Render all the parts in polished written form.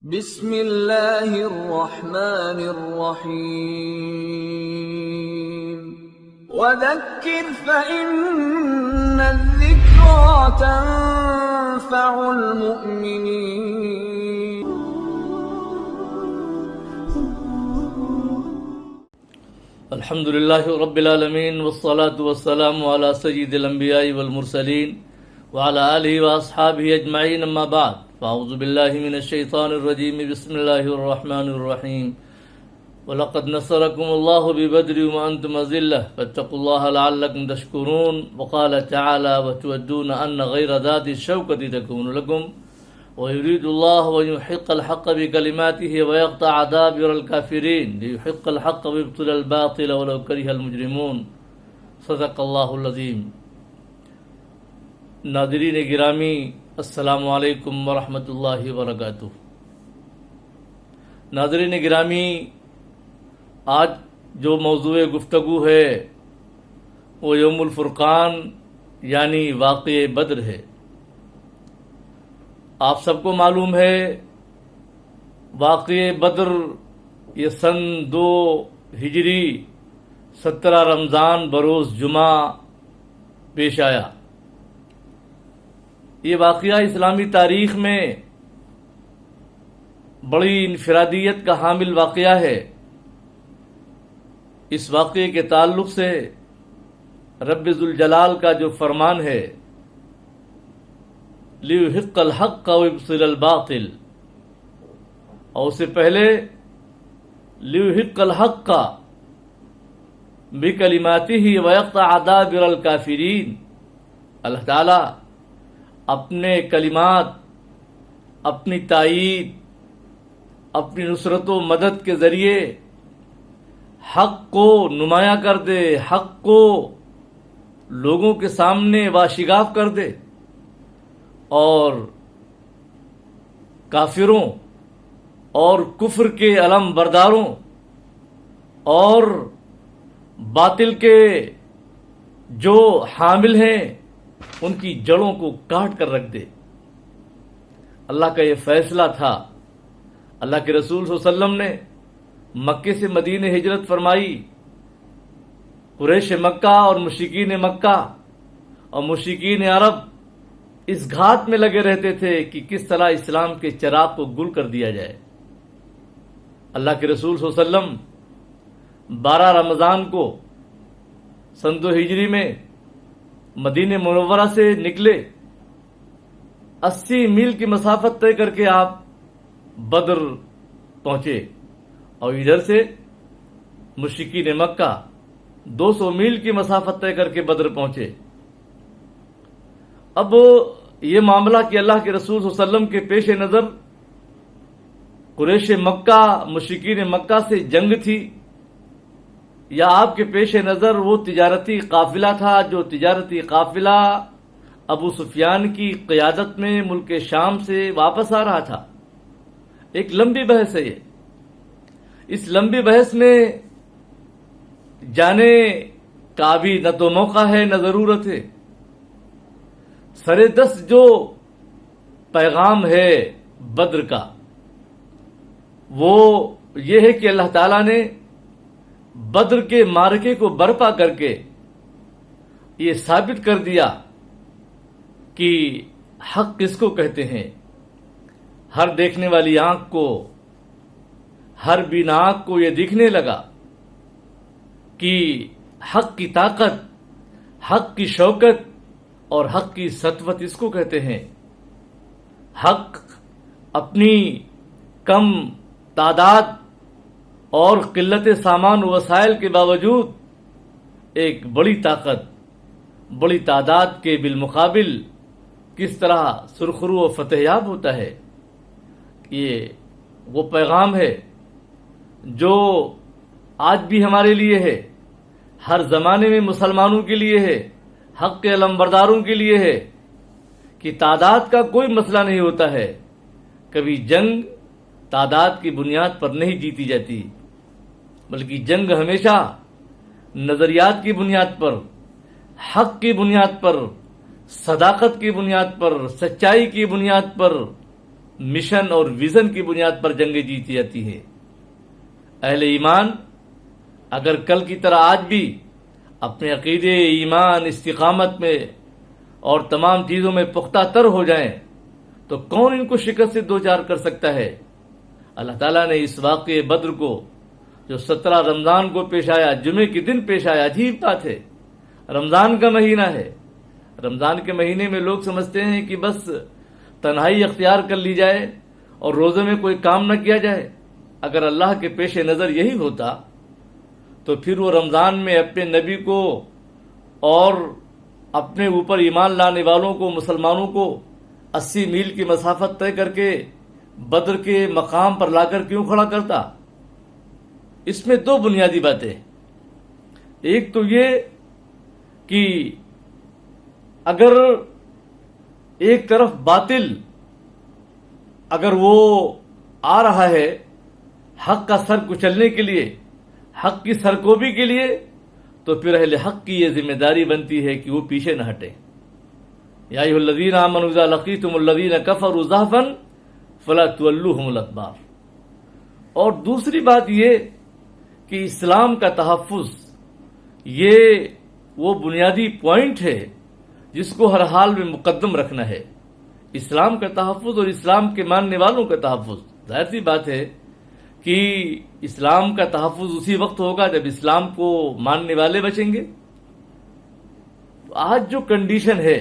بسم اللہ الرحمن الرحیم وذکر فإن الذکرى تنفع المؤمنین۔ الحمد للہ رب العالمین والصلاة والسلام علی سید الانبیاء والمرسلین وعلی آلہ واصحابہ اجمعین، اما بعد فاعوذ باللہ من الشیطان الرجیم، بسم اللہ الرحمن الرحیم۔ وَلَقَدْ نَصَرَكُمُ اللَّهُ بِبَدْرٍ وَأَنْتُمْ أَذِلَّةٌ فَاتَّقُوا اللَّهَ لَعَلَّكُمْ تَشْكُرُونَ۔ وقال تعالى وتودون أن غير ذات الشوكة تكون لكم ويريد الله أن يحق الحق بكلماته ويقطع دابر الكافرين ليحق الحق ويبطل الباطل ولو كره المجرمون۔ صدق اللہ العظیم۔ ناظرین گرامی، السلام علیکم ورحمۃ اللہ وبرکاتہ۔ ناظرین گرامی، آج جو موضوع گفتگو ہے وہ یوم الفرقان یعنی واقعہ بدر ہے۔ آپ سب کو معلوم ہے واقعہ بدر یہ سن 2 ہجری 17 رمضان بروز جمعہ پیش آیا۔ یہ واقعہ اسلامی تاریخ میں بڑی انفرادیت کا حامل واقعہ ہے۔ اس واقعے کے تعلق سے رب ذوالجلال کا جو فرمان ہے لِيُحِقَّ الْحَقَّ وَيُبْطِلَ الْبَاطِلَ، اور اس سے پہلے لِيُحِقَّ الْحَقَّ بِكَلِمَاتِهِ وَيَقْطَعَ دَابِرَ الْكَافِرِينَ، اللہ تعالیٰ اپنے کلمات، اپنی تائید، اپنی نصرت و مدد کے ذریعے حق کو نمایاں کر دے، حق کو لوگوں کے سامنے واشگاف کر دے، اور کافروں اور کفر کے علم برداروں اور باطل کے جو حامل ہیں ان کی جڑوں کو کاٹ کر رکھ دے۔ اللہ کا یہ فیصلہ تھا۔ اللہ کے رسول صلی اللہ علیہ وسلم نے مکے سے مدینے ہجرت فرمائی۔ قریش مکہ اور مشرکین مکہ اور مشرکین عرب اس گھات میں لگے رہتے تھے کہ کس طرح اسلام کے چراغ کو گل کر دیا جائے۔ اللہ کے رسول صلی اللہ علیہ وسلم 12 رمضان کو سن 2 ہجری میں مدینہ منورہ سے نکلے۔ 80 میل کی مسافت طے کر کے آپ بدر پہنچے، اور ادھر سے مشرکین مکہ 200 میل کی مسافت طے کر کے بدر پہنچے۔ اب یہ معاملہ کہ اللہ کے رسول صلی اللہ علیہ وسلم کے پیش نظر قریش مکہ مشرکین مکہ سے جنگ تھی، یا آپ کے پیش نظر وہ تجارتی قافلہ تھا جو تجارتی قافلہ ابو سفیان کی قیادت میں ملک شام سے واپس آ رہا تھا؟ ایک لمبی بحث ہے یہ۔ اس لمبی بحث میں جانے کا بھی نہ تو موقع ہے نہ ضرورت ہے۔ سر دست جو پیغام ہے بدر کا وہ یہ ہے کہ اللہ تعالیٰ نے بدر کے معرکے کو برپا کر کے یہ ثابت کر دیا کہ حق کس کو کہتے ہیں۔ ہر دیکھنے والی آنکھ کو، ہر بینا آنکھ کو یہ دکھنے لگا کہ حق کی طاقت، حق کی شوکت اور حق کی سطوت اس کو کہتے ہیں۔ حق اپنی کم تعداد اور قلت سامان و وسائل کے باوجود ایک بڑی طاقت، بڑی تعداد کے بالمقابل کس طرح سرخرو و فتح یاب ہوتا ہے۔ یہ وہ پیغام ہے جو آج بھی ہمارے لیے ہے، ہر زمانے میں مسلمانوں کے لیے ہے، حق کے علمبرداروں کے لیے ہے کہ تعداد کا کوئی مسئلہ نہیں ہوتا ہے۔ کبھی جنگ تعداد کی بنیاد پر نہیں جیتی جاتی، بلکہ جنگ ہمیشہ نظریات کی بنیاد پر، حق کی بنیاد پر، صداقت کی بنیاد پر، سچائی کی بنیاد پر مشن اور ویژن کی بنیاد پر جنگیں جیتی جاتی ہیں۔ اہل ایمان اگر کل کی طرح آج بھی اپنے عقیدے، ایمان، استقامت میں اور تمام چیزوں میں پختہ تر ہو جائیں تو کون ان کو شکست سے دوچار کر سکتا ہے؟ اللہ تعالیٰ نے اس واقعے بدر کو جو 17 رمضان کو پیش آیا، جمعے کے دن پیش آیا، عجیب بات ہے، رمضان کا مہینہ ہے۔ رمضان کے مہینے میں لوگ سمجھتے ہیں کہ بس تنہائی اختیار کر لی جائے اور روزے میں کوئی کام نہ کیا جائے۔ اگر اللہ کے پیش نظر یہی ہوتا تو پھر وہ رمضان میں اپنے نبی کو اور اپنے اوپر ایمان لانے والوں کو، مسلمانوں کو 80 میل کی مسافت طے کر کے بدر کے مقام پر لا کر کیوں کھڑا کرتا؟ اس میں دو بنیادی باتیں، ایک تو یہ کہ اگر ایک طرف باطل اگر وہ آ رہا ہے حق کا سر کچلنے کے لیے، حق کی سرکوبی کے لیے، تو پھر اہل حق کی یہ ذمہ داری بنتی ہے کہ وہ پیچھے نہ ہٹے۔ یا ایھا الذین آمنوا اذا لقیتم الذین کفروا زحفا فلا تولوہم الادبار۔ اور دوسری بات یہ کہ اسلام کا تحفظ یہ وہ بنیادی پوائنٹ ہے جس کو ہر حال میں مقدم رکھنا ہے۔ اسلام کا تحفظ اور اسلام کے ماننے والوں کا تحفظ، ظاہر سی بات ہے کہ اسلام کا تحفظ اسی وقت ہوگا جب اسلام کو ماننے والے بچیں گے۔ آج جو کنڈیشن ہے،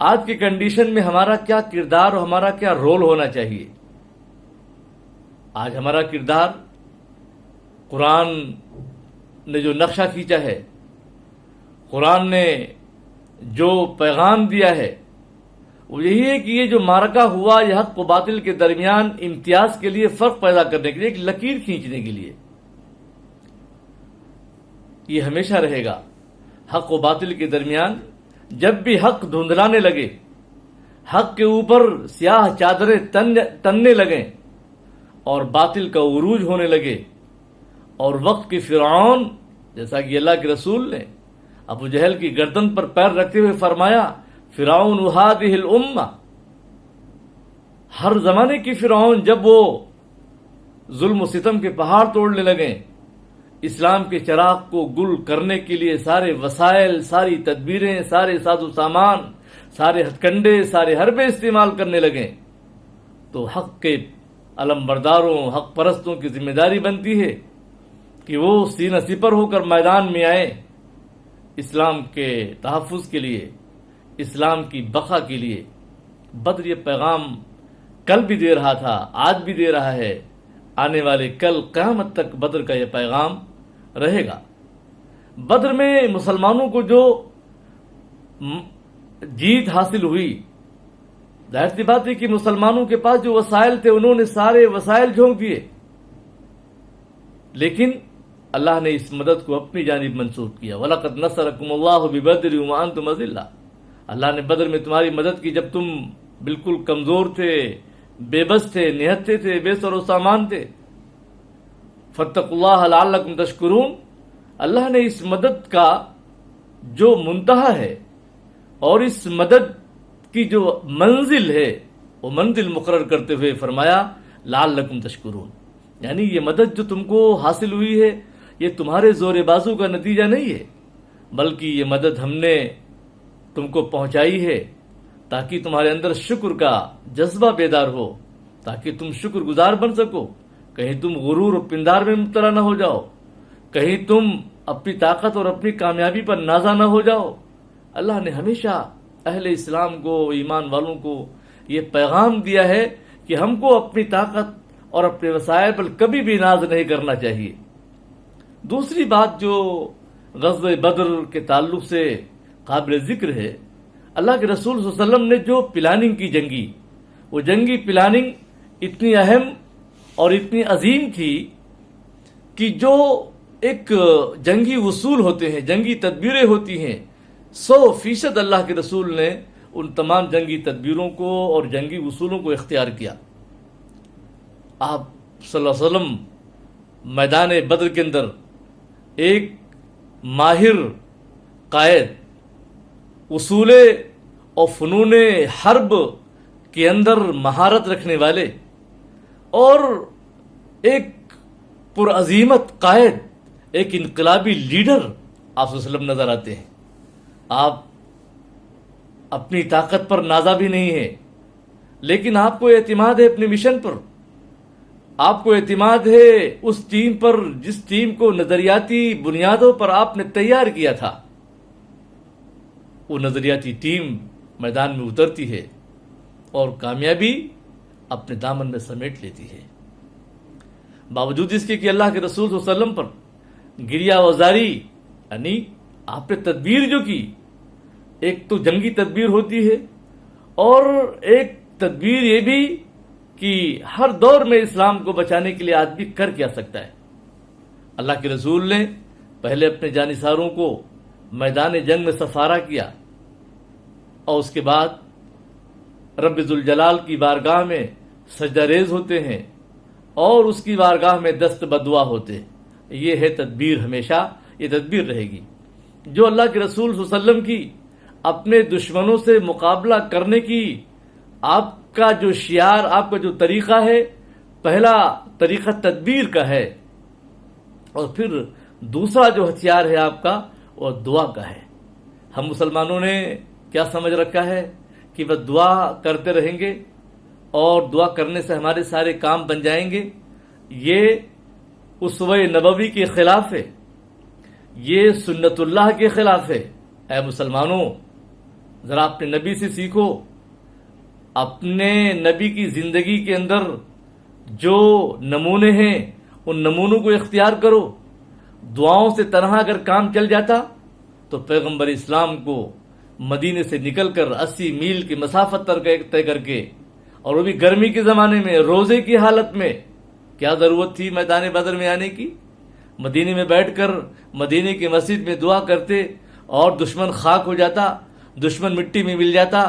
آج کی کنڈیشن میں ہمارا کیا کردار اور ہمارا کیا رول ہونا چاہیے؟ آج ہمارا کردار، قرآن نے جو نقشہ کھینچا ہے، قرآن نے جو پیغام دیا ہے، وہ یہی ہے کہ یہ جو معرکہ ہوا یہ حق و باطل کے درمیان امتیاز کے لیے، فرق پیدا کرنے کے لیے، ایک لکیر کھینچنے کے لیے۔ یہ ہمیشہ رہے گا حق و باطل کے درمیان۔ جب بھی حق دھندلانے لگے، حق کے اوپر سیاہ چادریں تننے لگیں اور باطل کا عروج ہونے لگے، اور وقت کی فرعون، جیسا کہ اللہ کے رسول نے ابو جہل کی گردن پر پیر رکھتے ہوئے فرمایا، فرعون ہذہ الامہ، ہر زمانے کی فرعون جب وہ ظلم و ستم کے پہاڑ توڑنے لگیں، اسلام کے چراغ کو گل کرنے کے لیے سارے وسائل، ساری تدبیریں، سارے ساز و سامان، سارے ہتھ کنڈے، سارے حربے استعمال کرنے لگیں، تو حق کے علم برداروں، حق پرستوں کی ذمہ داری بنتی ہے کہ وہ سینہ سپر ہو کر میدان میں آئیں، اسلام کے تحفظ کے لیے، اسلام کی بقا کے لیے۔ بدر یہ پیغام کل بھی دے رہا تھا، آج بھی دے رہا ہے، آنے والے کل قیامت تک بدر کا یہ پیغام رہے گا۔ بدر میں مسلمانوں کو جو جیت حاصل ہوئی، ظاہر سی بات ہے کہ مسلمانوں کے پاس جو وسائل تھے انہوں نے سارے وسائل جھونک دیے، لیکن اللہ نے اس مدد کو اپنی جانب منسوب کیا۔ وَلَقَدْ نَصَرَكُمُ اللَّهُ بِبَدْرٍ وَأَنْتُمْ أَذِلَّةٌ، اللہ نے بدر میں تمہاری مدد کی جب تم بالکل کمزور تھے، بے بس تھے، نہتے تھے، بے سر و سامان تھے۔ فَاتَّقُوا اللَّهَ لَعَلَّكُمْ تَشْكُرُونَ، اللہ نے اس مدد کا جو منتہا ہے اور اس مدد کی جو منزل ہے وہ منزل مقرر کرتے ہوئے فرمایا لعلکم تشکرون، یعنی یہ مدد جو تم کو حاصل ہوئی ہے یہ تمہارے زور بازو کا نتیجہ نہیں ہے، بلکہ یہ مدد ہم نے تم کو پہنچائی ہے تاکہ تمہارے اندر شکر کا جذبہ بیدار ہو، تاکہ تم شکر گزار بن سکو، کہیں تم غرور و پندار میں مبتلا نہ ہو جاؤ، کہیں تم اپنی طاقت اور اپنی کامیابی پر نازا نہ ہو جاؤ۔ اللہ نے ہمیشہ اہل اسلام کو، ایمان والوں کو یہ پیغام دیا ہے کہ ہم کو اپنی طاقت اور اپنے وسائل پر کبھی بھی ناز نہیں کرنا چاہیے۔ دوسری بات جو غزوہ بدر کے تعلق سے قابل ذکر ہے، اللہ کے رسول صلی اللہ علیہ وسلم نے جو پلاننگ کی جنگی، وہ جنگی پلاننگ اتنی اہم اور اتنی عظیم تھی کہ جو ایک جنگی اصول ہوتے ہیں، جنگی تدبیریں ہوتی ہیں، 100% اللہ کے رسول نے ان تمام جنگی تدبیروں کو اور جنگی اصولوں کو اختیار کیا۔ آپ صلی اللہ علیہ وسلم میدان بدر کے اندر ایک ماہر قائد، اصول اور فنون حرب کے اندر مہارت رکھنے والے اور ایک پرعزیمت قائد، ایک انقلابی لیڈر آپ صلی اللہ علیہ وسلم نظر آتے ہیں۔ آپ اپنی طاقت پر نازا بھی نہیں ہے، لیکن آپ کو اعتماد ہے اپنے مشن پر، آپ کو اعتماد ہے اس ٹیم پر جس ٹیم کو نظریاتی بنیادوں پر آپ نے تیار کیا تھا۔ وہ نظریاتی ٹیم میدان میں اترتی ہے اور کامیابی اپنے دامن میں سمیٹ لیتی ہے، باوجود اس کے کہ اللہ کے رسول صلی اللہ علیہ وسلم پر گریہ وزاری، یعنی آپ نے تدبیر جو کی، ایک تو جنگی تدبیر ہوتی ہے اور ایک تدبیر یہ بھی کہ ہر دور میں اسلام کو بچانے کے لیے آدمی کر کیا سکتا ہے۔ اللہ کے رسول نے پہلے اپنے جانثاروں کو میدان جنگ میں سفارا کیا اور اس کے بعد رب ذوالجلال کی بارگاہ میں سجدہ ریز ہوتے ہیں اور اس کی بارگاہ میں دست بدعا ہوتے ہیں۔ یہ ہے تدبیر، ہمیشہ یہ تدبیر رہے گی۔ جو اللہ کے رسول صلی اللہ علیہ وسلم کی اپنے دشمنوں سے مقابلہ کرنے کی آپ کا جو شعار، آپ کا جو طریقہ ہے، پہلا طریقہ تدبیر کا ہے، اور پھر دوسرا جو ہتھیار ہے آپ کا وہ دعا کا ہے۔ ہم مسلمانوں نے کیا سمجھ رکھا ہے کہ وہ دعا کرتے رہیں گے اور دعا کرنے سے ہمارے سارے کام بن جائیں گے۔ یہ اسوہ نبوی کے خلاف ہے، یہ سنت اللہ کے خلاف ہے۔ اے مسلمانوں، ذرا اپنے نبی سے سیکھو، اپنے نبی کی زندگی کے اندر جو نمونے ہیں ان نمونوں کو اختیار کرو۔ دعاؤں سے تنہا اگر کام چل جاتا تو پیغمبر اسلام کو مدینے سے نکل کر 80 میل کی مسافت طے کر کے، اور وہ بھی گرمی کے زمانے میں روزے کی حالت میں، کیا ضرورت تھی میدان بدر میں آنے کی؟ مدینے میں بیٹھ کر مدینے کی مسجد میں دعا کرتے اور دشمن خاک ہو جاتا، دشمن مٹی میں مل جاتا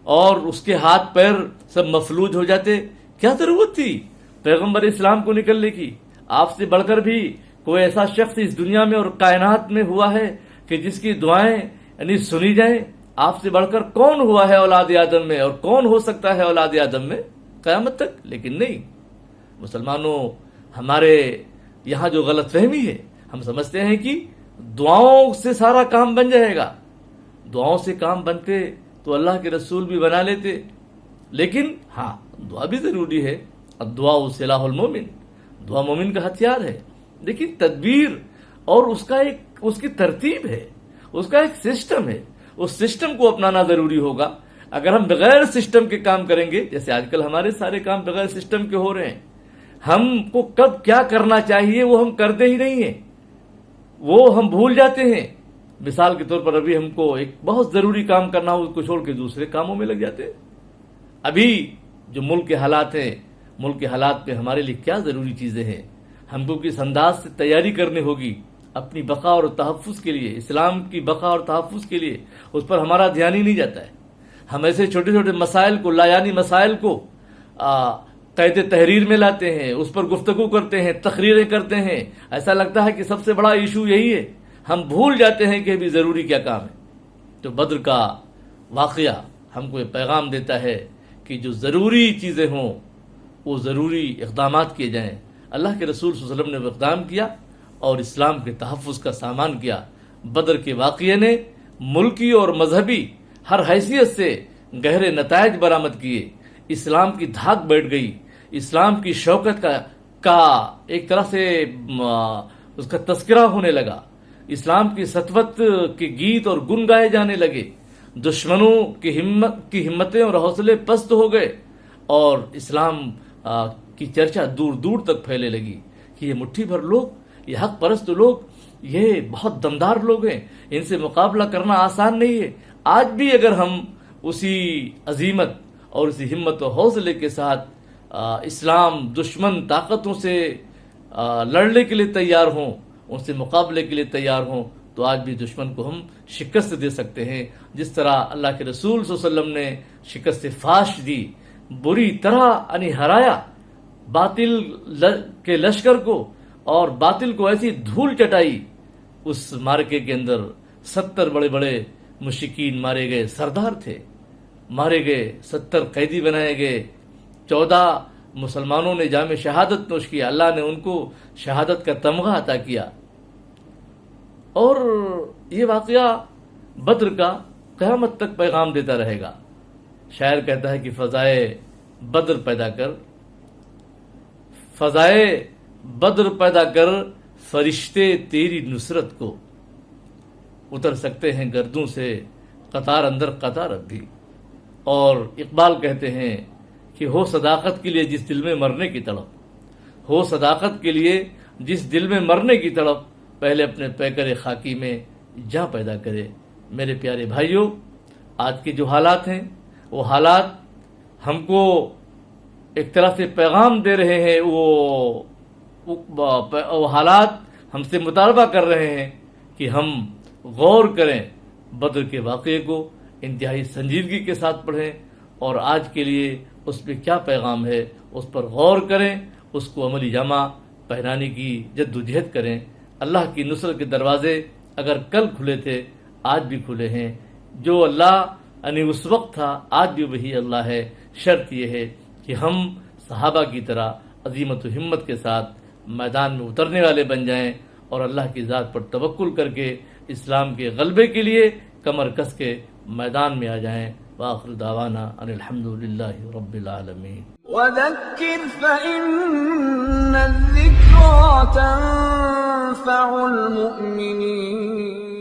اور اس کے ہاتھ پیر سب مفلوج ہو جاتے۔ کیا ضرورت تھی پیغمبر اسلام کو نکلنے کی؟ آپ سے بڑھ کر بھی کوئی ایسا شخص اس دنیا میں اور کائنات میں ہوا ہے کہ جس کی دعائیں یعنی سنی جائیں؟ آپ سے بڑھ کر کون ہوا ہے اولاد آدم میں، اور کون ہو سکتا ہے اولاد آدم میں قیامت تک؟ لیکن نہیں، مسلمانوں، ہمارے یہاں جو غلط فہمی ہے، ہم سمجھتے ہیں کہ دعاؤں سے سارا کام بن جائے گا۔ دعاؤں سے کام بنتے تو اللہ کے رسول بھی بنا لیتے، لیکن ہاں دعا بھی ضروری ہے۔ اب دعا سلاح المومن، دعا مومن کا ہتھیار ہے، لیکن تدبیر اور اس کی ترتیب ہے، اس کا ایک سسٹم ہے، اس سسٹم کو اپنانا ضروری ہوگا۔ اگر ہم بغیر سسٹم کے کام کریں گے، جیسے آج کل ہمارے سارے کام بغیر سسٹم کے ہو رہے ہیں، ہم کو کب کیا کرنا چاہیے وہ ہم کرتے ہی نہیں ہیں، وہ ہم بھول جاتے ہیں۔ مثال کے طور پر ابھی ہم کو ایک بہت ضروری کام کرنا ہو، اس کو چھوڑ کے دوسرے کاموں میں لگ جاتے ہیں۔ ابھی جو ملک کے حالات ہیں، ملک کے حالات پہ ہمارے لیے کیا ضروری چیزیں ہیں، ہم کو کس انداز سے تیاری کرنی ہوگی اپنی بقا اور تحفظ کے لیے، اسلام کی بقا اور تحفظ کے لیے، اس پر ہمارا دھیان ہی نہیں جاتا ہے۔ ہم ایسے چھوٹے چھوٹے مسائل کو، لایانی مسائل کو قید تحریر میں لاتے ہیں، اس پر گفتگو کرتے ہیں، تقریریں کرتے ہیں، ایسا لگتا ہے کہ سب سے بڑا ایشو یہی ہے، ہم بھول جاتے ہیں کہ ابھی ضروری کیا کام ہے۔ تو بدر کا واقعہ ہم کو یہ پیغام دیتا ہے کہ جو ضروری چیزیں ہوں وہ ضروری اقدامات کیے جائیں۔ اللہ کے رسول صلی اللہ علیہ وسلم نے وہ اقدام کیا اور اسلام کے تحفظ کا سامان کیا۔ بدر کے واقعے نے ملکی اور مذہبی ہر حیثیت سے گہرے نتائج برآمد کیے۔ اسلام کی دھاک بیٹھ گئی، اسلام کی شوکت کا ایک طرح سے اس کا تذکرہ ہونے لگا، اسلام کی سطوت کے گیت اور گن گائے جانے لگے، دشمنوں کی ہمتیں اور حوصلے پست ہو گئے، اور اسلام کی چرچا دور دور تک پھیلے لگی کہ یہ مٹھی بھر لوگ، یہ حق پرست لوگ، یہ بہت دمدار لوگ ہیں، ان سے مقابلہ کرنا آسان نہیں ہے۔ آج بھی اگر ہم اسی عزیمت اور اسی ہمت و حوصلے کے ساتھ اسلام دشمن طاقتوں سے لڑنے کے لیے تیار ہوں، ان سے مقابلے کے لیے تیار ہوں، تو آج بھی دشمن کو ہم شکست دے سکتے ہیں، جس طرح اللہ کے رسول صلی اللہ علیہ وسلم نے شکست فاش دی، بری طرح ہرایا باطل کے لشکر کو، اور باطل کو ایسی دھول چٹائی۔ اس مارکے کے اندر 70 بڑے بڑے مشرکین مارے گئے، سردار تھے، مارے گئے، 70 قیدی بنائے گئے، 14 مسلمانوں نے جام شہادت نوش کیا، اللہ نے ان کو شہادت کا تمغہ عطا کیا۔ اور یہ واقعہ بدر کا قیامت تک پیغام دیتا رہے گا۔ شاعر کہتا ہے کہ فضائے بدر پیدا کر، فضائے بدر پیدا کر، فرشتے تیری نصرت کو اتر سکتے ہیں گردوں سے قطار اندر قطار اب بھی۔ اور اقبال کہتے ہیں کہ ہو صداقت کے لیے جس دل میں مرنے کی تڑپ، ہو صداقت کے لیے جس دل میں مرنے کی تڑپ، پہلے اپنے پیکر خاکی میں جاں پیدا کرے۔ میرے پیارے بھائیوں، آج کے جو حالات ہیں وہ حالات ہم کو ایک طرح سے پیغام دے رہے ہیں، وہ حالات ہم سے مطالبہ کر رہے ہیں کہ ہم غور کریں، بدر کے واقعے کو انتہائی سنجیدگی کے ساتھ پڑھیں، اور آج کے لیے اس میں کیا پیغام ہے اس پر غور کریں، اس کو عملی جامہ پہنانے کی جد و جہد کریں۔ اللہ کی نصرت کے دروازے اگر کل کھلے تھے آج بھی کھلے ہیں، جو اللہ یعنی اس وقت تھا آج بھی وہی اللہ ہے۔ شرط یہ ہے کہ ہم صحابہ کی طرح عزیمت و ہمت کے ساتھ میدان میں اترنے والے بن جائیں، اور اللہ کی ذات پر توکل کر کے اسلام کے غلبے کے لیے کمر کس کے میدان میں آ جائیں۔ وآخر دعوانا ان الحمدللہ رب العالمین۔ وذكر فإن الذكرى تنفع المؤمنين